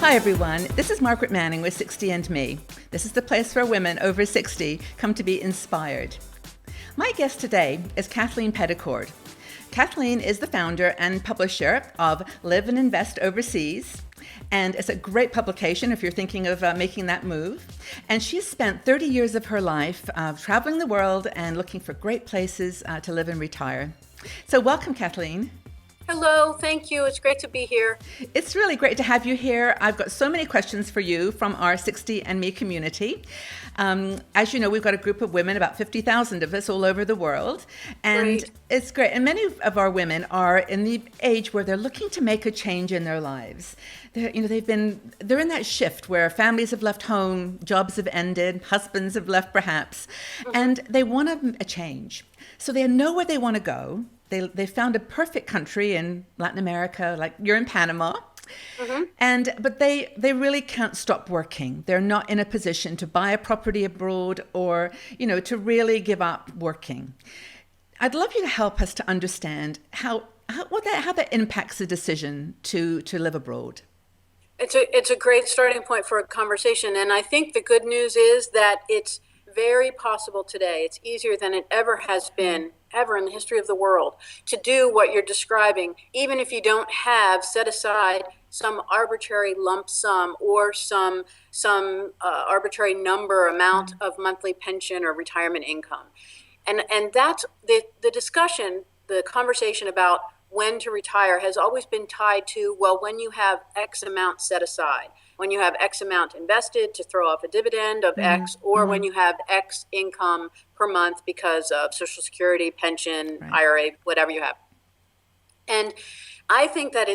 Hi everyone, this is Margaret Manning with 60 and Me. This is the place where women over 60 come to be inspired. My guest today is Kathleen Petticord. Kathleen is the founder and publisher of Live and Invest Overseas, and it's a great publication if you're thinking of making that move. And she's spent 30 years of her life traveling the world and looking for great places to live and retire. So welcome, Kathleen. Hello, thank you. It's great to be here. It's really great to have you here. I've got so many questions for you from our 60 and Me community. As you know, we've got a group of women, about 50,000 of us all over the world. And Great. It's great. And many of our women are in the age where they're looking to make a change in their lives. They're in that shift where families have left home, jobs have ended, husbands have left perhaps, and they want a change. So they know where they want to go. They found a perfect country in Latin America, like you're in Panama, but they really can't stop working. They're not in a position to buy a property abroad or to really give up working. I'd love you to help us to understand how that impacts the decision to live abroad. It's a great starting point for a conversation, and I think the good news is that it's very possible today. It's easier than it ever has been, ever in the history of the world, to do what you're describing, even if you don't have set aside some arbitrary lump sum or some arbitrary amount of monthly pension or retirement income. And that's the discussion, the conversation about when to retire has always been tied to, well, when you have X amount set aside, when you have X amount invested to throw off a dividend of X, or when you have X income per month because of Social Security, pension, IRA, whatever you have. And I think that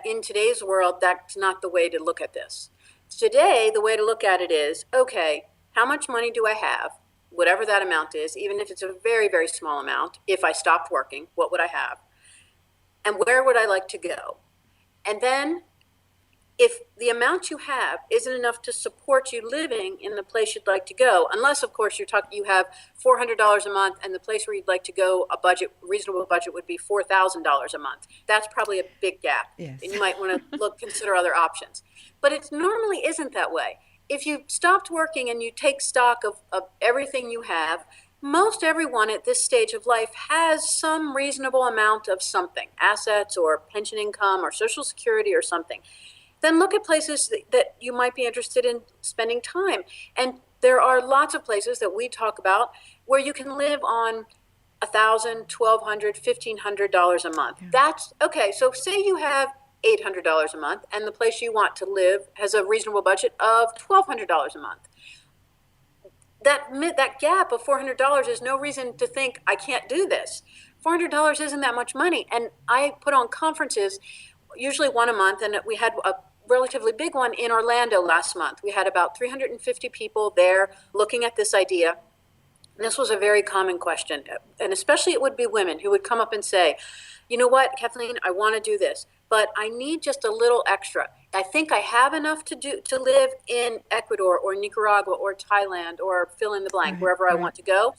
in today's world, that's not the way to look at this. Today, the way to look at it is, okay, how much money do I have? Whatever that amount is, even if it's a very, very small amount, if I stopped working, what would I have? And where would I like to go? And then if the amount you have isn't enough to support you living in the place you'd like to go, unless of course you have $400 a month and the place where you'd like to go, reasonable budget would be $4,000 a month. That's probably a big gap. Yes. And you might want to consider other options. But it normally isn't that way. If you stopped working and you take stock of everything you have, most everyone at this stage of life has some reasonable amount of something, assets or pension income or Social Security or something. Then look at places that you might be interested in spending time. And there are lots of places that we talk about where you can live on $1,000, $1,200, $1,500 a month. Yeah. That's okay. So say you have $800 a month and the place you want to live has a reasonable budget of $1,200 a month. That gap of $400 is no reason to think I can't do this. $400 isn't that much money. And I put on conferences, usually one a month, and we had a relatively big one in Orlando last month. We had about 350 people there looking at this idea. And this was a very common question. And especially it would be women who would come up and say, you know what, Kathleen, I want to do this, but I need just a little extra. I think I have enough to live in Ecuador or Nicaragua or Thailand or fill in the blank, wherever I want to go.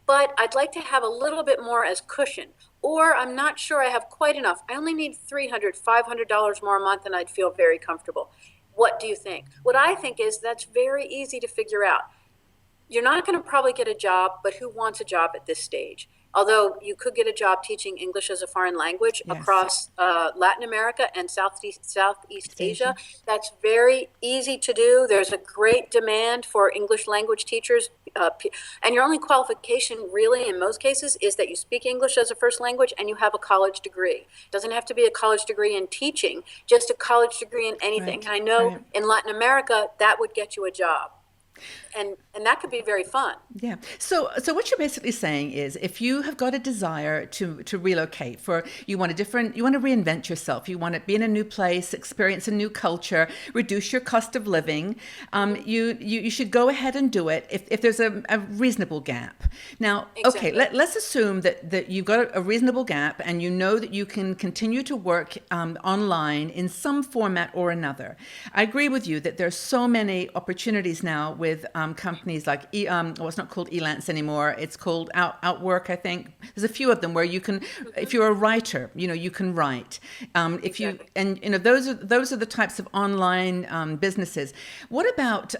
But I'd like to have a little bit more as cushion. Or I'm not sure I have quite enough. I only need $300, $500 more a month and I'd feel very comfortable. What do you think? What I think is that's very easy to figure out. You're not going to probably get a job, but who wants a job at this stage? Although you could get a job teaching English as a foreign language across Latin America and Southeast Asia. That's very easy to do. There's a great demand for English language teachers. And your only qualification really in most cases is that you speak English as a first language and you have a college degree. It doesn't have to be a college degree in teaching, just a college degree in anything. And I know in Latin America that would get you a job. And that could be very fun. Yeah. So what you're basically saying is, if you have got a desire to relocate, you want to reinvent yourself, you want to be in a new place, experience a new culture, reduce your cost of living, you should go ahead and do it if there's a reasonable gap. Now, exactly. Okay, let's assume that you've got a reasonable gap and you know that you can continue to work online in some format or another. I agree with you that there's so many opportunities now with companies like, well, it's not called Elance anymore. It's called Outwork, I think. There's a few of them where you can, if you're a writer, you can write. If you, Exactly. and those are the types of online businesses. What about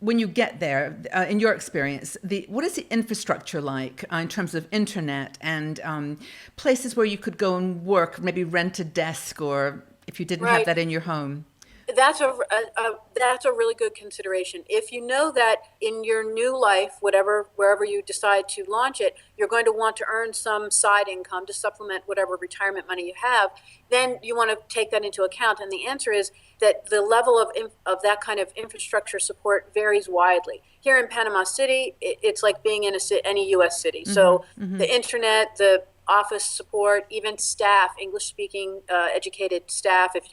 when you get there, in your experience, what is the infrastructure like in terms of internet and places where you could go and work, maybe rent a desk, or if you didn't have Right. that in your home? That's a really good consideration. If you know that in your new life, wherever you decide to launch it, you're going to want to earn some side income to supplement whatever retirement money you have, then you want to take that into account. And the answer is that the level of that kind of infrastructure support varies widely. Here in Panama City, it's like being in any U.S. city. So the internet, the office support, even staff, English speaking, educated staff, if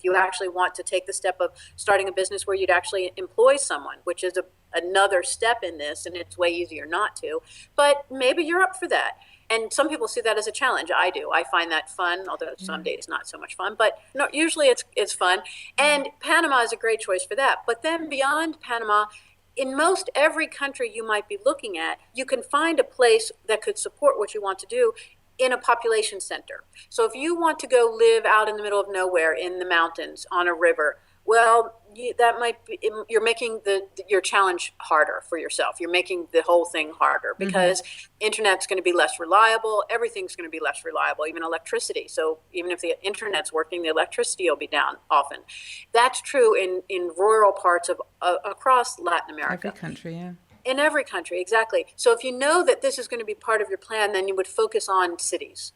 you actually want to take the step of starting a business where you'd actually employ someone, which is another step in this, and it's way easier not to, but maybe you're up for that. And some people see that as a challenge. I do. I find that fun, although some days not so much fun. But no, usually it's fun. And Panama is a great choice for that. But then beyond Panama, in most every country you might be looking at, you can find a place that could support what you want to do in a population center. So if you want to go live out in the middle of nowhere in the mountains on a river, well, that might be, you're making your challenge harder for yourself. You're making the whole thing harder because internet's going to be less reliable. Everything's going to be less reliable, even electricity. So even if the internet's working, the electricity will be down often. That's true in rural parts of across Latin America. Every country, yeah. In every country, exactly. So if you know that this is going to be part of your plan, then you would focus on cities.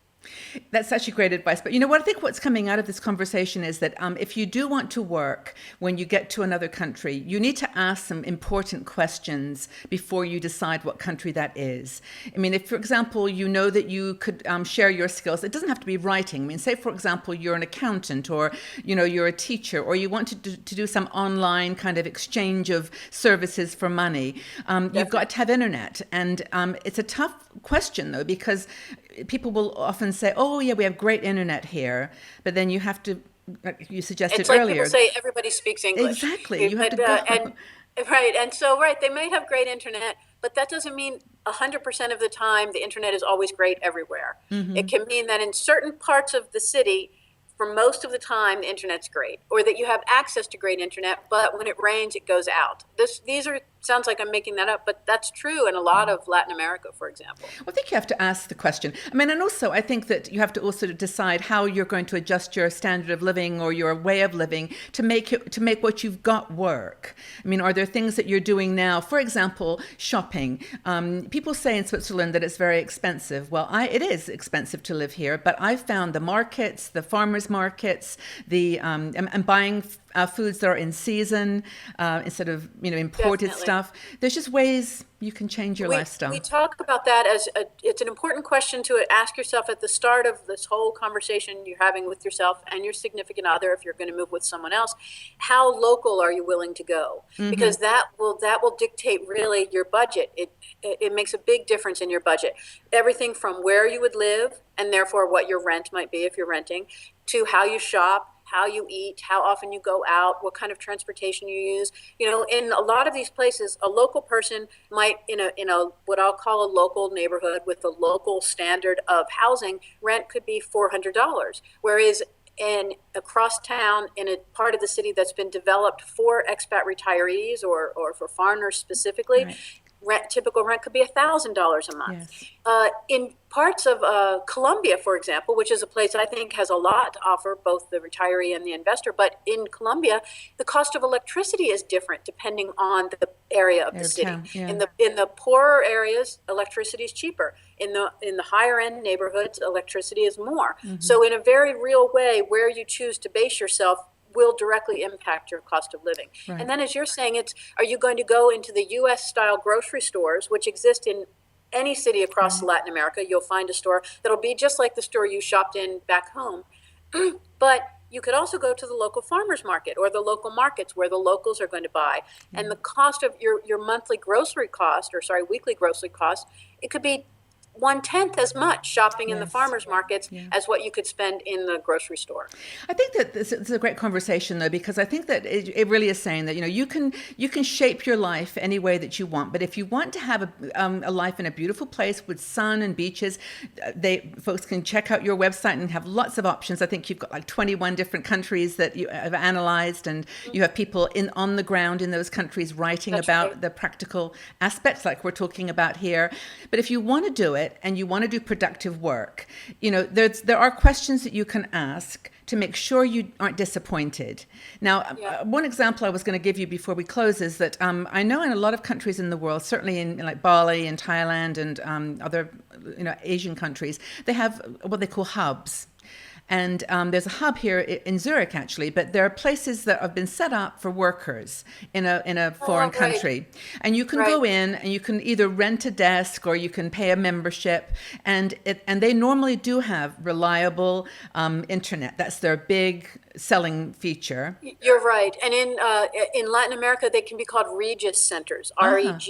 That's actually great advice. But you know what? I think what's coming out of this conversation is that if you do want to work when you get to another country, you need to ask some important questions before you decide what country that is. I mean, if, for example, you know that you could share your skills, it doesn't have to be writing. I mean, say, for example, you're an accountant or, you're a teacher, or you want to do some online kind of exchange of services for money. You've got to have internet. And it's a tough question, though, because people will often say, "Oh, yeah, we have great internet here," but then you have to, like you suggested It's like earlier. people say everybody speaks English. Exactly, you have to go. And right, and so right, they may have great internet, but that doesn't mean 100% of the time the internet is always great everywhere. It can mean that in certain parts of the city, for most of the time, the internet's great, or that you have access to great internet, but when it rains, it goes out. These are sounds like I'm making that up, but that's true in a lot of Latin America, for example. Well, I think you have to ask the question. I mean, and also I think that you have to also decide how you're going to adjust your standard of living or your way of living to make what you've got work. I mean, are there things that you're doing now? For example, shopping. People say in Switzerland that it's very expensive. Well, it is expensive to live here, but I've found the markets, the farmers markets, and buying foods that are in season instead of imported Definitely. stuff. There's just ways you can change your lifestyle. We talk about that as it's an important question to ask yourself at the start of this whole conversation you're having with yourself and your significant other if you're going to move with someone else. How local are you willing to go? Because that will dictate really your budget. It makes a big difference in your budget. Everything from where you would live and therefore what your rent might be if you're renting, to how you shop, how you eat, how often you go out, what kind of transportation you use. In a lot of these places, a local person might, in a what I'll call a local neighborhood with a local standard of housing, rent could be $400. Whereas across town in a part of the city that's been developed for expat retirees or for foreigners specifically, typical rent could be $1,000 a month. Yes. In parts of Colombia, for example, which is a place I think has a lot to offer both the retiree and the investor, but in Colombia, the cost of electricity is different depending on the area of the city. Town, yeah. In the poorer areas, electricity is cheaper. In the higher end neighborhoods, electricity is more. So in a very real way, where you choose to base yourself will directly impact your cost of living. Right. And then as you're saying, are you going to go into the US style grocery stores, which exist in any city across Latin America? You'll find a store that'll be just like the store you shopped in back home. But you could also go to the local farmers market or the local markets where the locals are going to buy. And the cost of your monthly grocery cost, weekly grocery cost, it could be 1/10 as much shopping in the Yes. farmers markets Yeah. as what you could spend in the grocery store. I think that this is a great conversation, though, because I think that it really is saying that you can shape your life any way that you want, but if you want to have a life in a beautiful place with sun and beaches, they folks can check out your website and have lots of options. I think you've got like 21 different countries that you have analyzed, and you have people in on the ground in those countries writing That's about right. the practical aspects, like we're talking about here. But if you want to do it and you want to do productive work, there are questions that you can ask to make sure you aren't disappointed. Now, Yeah. one example I was going to give you before we close is that I know in a lot of countries in the world, certainly in like Bali and Thailand and other Asian countries, they have what they call hubs. And there's a hub here in Zurich, actually, but there are places that have been set up for workers in a foreign Oh, right, country. And you can right. go in and you can either rent a desk or you can pay a membership. And they normally do have reliable internet. That's their big selling feature. You're right. And in Latin America, they can be called Regis centers, Ah, Regus.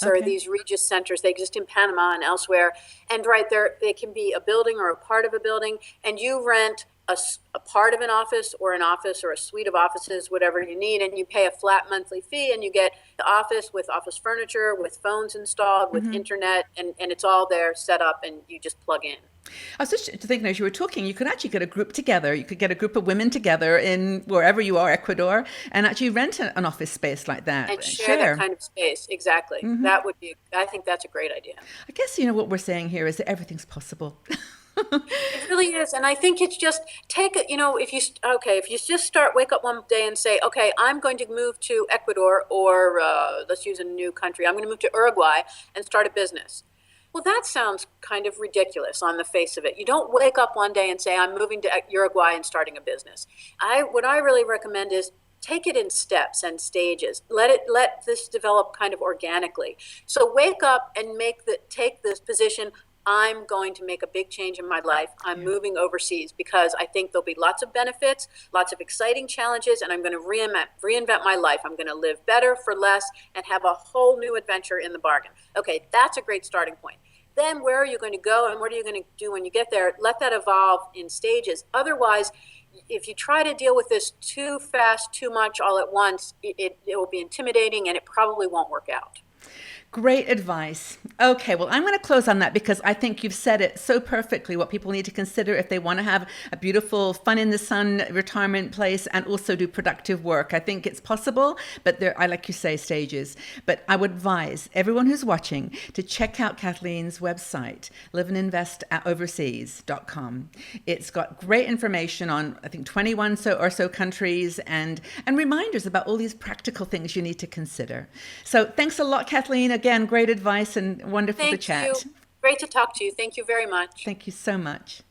There are okay. these Regis centers. They exist in Panama and elsewhere. And right there, they can be a building or a part of a building, and you rent a part of an office or a suite of offices, whatever you need, and you pay a flat monthly fee, and you get the office with office furniture, with phones installed, with internet, and it's all there set up, and you just plug in. I was just thinking as you were talking, you could actually get a group together. You could get a group of women together in wherever you are, Ecuador, and actually rent an office space like that And and share that share. kind of space. Exactly. That would be, I think that's a great idea. I guess what we're saying here is that everything's possible. It really is. And I think it's just take it, if you just wake up one day and say, okay, I'm going to move to Ecuador, or let's use a new country. I'm going to move to Uruguay and start a business. Well, that sounds kind of ridiculous on the face of it. You don't wake up one day and say, I'm moving to Uruguay and starting a business. What I really recommend is take it in steps and stages. Let this develop kind of organically. So wake up and take this position. I'm going to make a big change in my life. I'm Yeah. moving overseas because I think there'll be lots of benefits, lots of exciting challenges, and I'm going to reinvent my life. I'm going to live better for less and have a whole new adventure in the bargain. Okay, that's a great starting point. Then where are you going to go and what are you going to do when you get there? Let that evolve in stages. Otherwise, if you try to deal with this too fast, too much all at once, it will be intimidating and it probably won't work out. Great advice. Okay, well, I'm going to close on that because I think you've said it so perfectly what people need to consider if they want to have a beautiful, fun in the sun retirement place and also do productive work. I think it's possible, but I like you say, stages. But I would advise everyone who's watching to check out Kathleen's website, liveandinvestoverseas.com. It's got great information on, I think, 21 or so countries and reminders about all these practical things you need to consider. So thanks a lot, Kathleen. Again, great advice and wonderful to Thank you. chat. Great to talk to you. Thank you very much. Thank you so much.